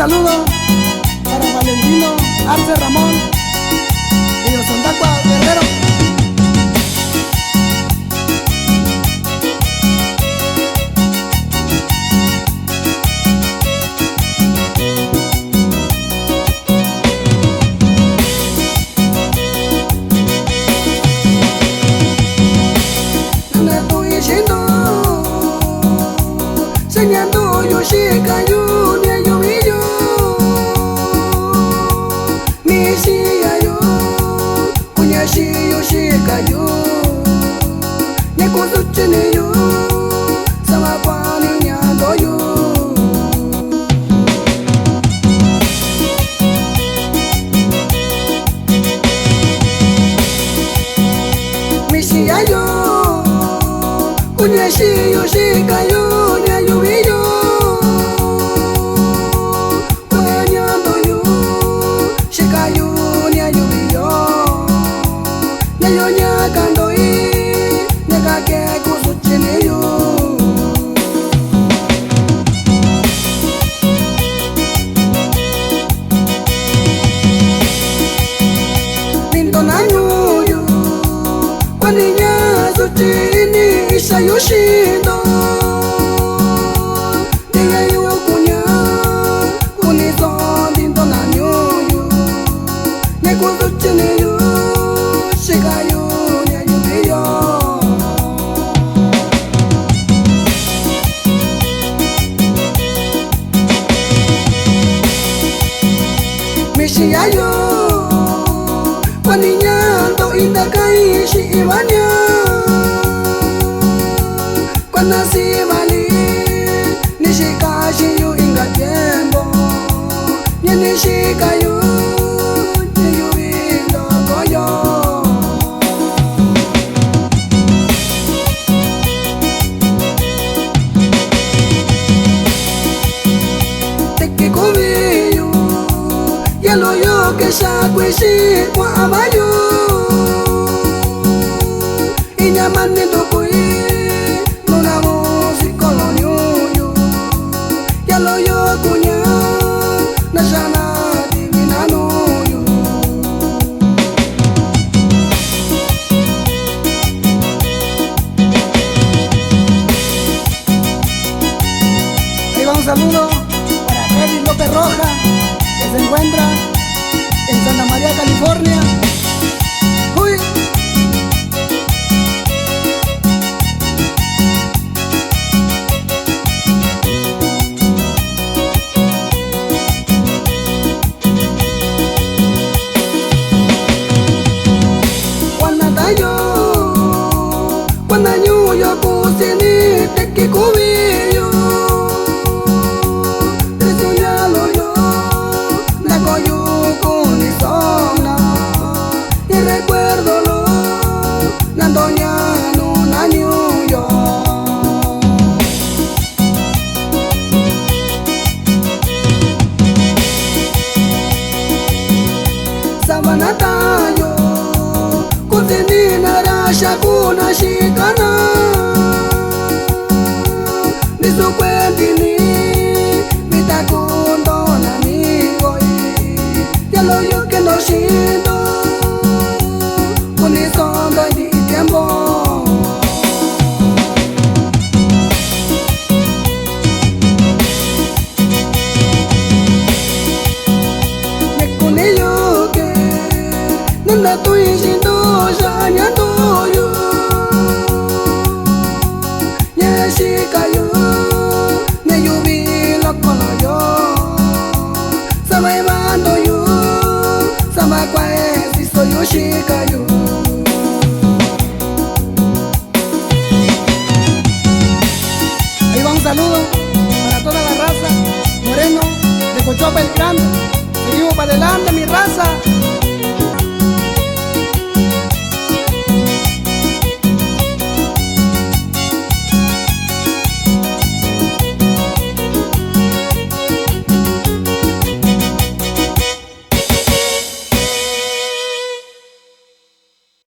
saludo para Valentino Arce Ramón y Osondacua Guerrero. Soñando yo shicayo ni yo yo mi shicayo kunya yo shicayo ni kuzuchene yo sama pani nyando yo mi shicayo kunya yo shicayo Yoshindo diga yo kunya kunizo dindo na nyoyo ne kuzuchene yo shigayo nya yubiyo mishiyayo kwaninya ndo indakai shi ibanya nasi mali nishika shiyo inga tembo nye nishika yu nye yu indo koyo teki kumiyu yelo yo kesha kweshi kwa amayu inyamani ndokui kunya na jana divina noyo ahí va un saludo para Freddy López Roja que se encuentra en Santa María, California. Uy. Cuando yo kusini teki kubiyo Tesunyalo yo Nako yo kunisona Y recuerdo lo Nandonya no nanyo yo Sabanata yo Kusini narasha kuna shikana Niso kwendini Mitakundo na migoi Yalo yo que no shindo Unisondo di tiempo Nekune yo que Nanda tu ishindo Shanyando yo Shikayo, ne yubi lokono yo, sama imando yo, sama kwae si soy yo shikayo. Ahí va un saludo para toda la raza, Moreno, de Cochopa el Grande, seguimos para adelante mi raza.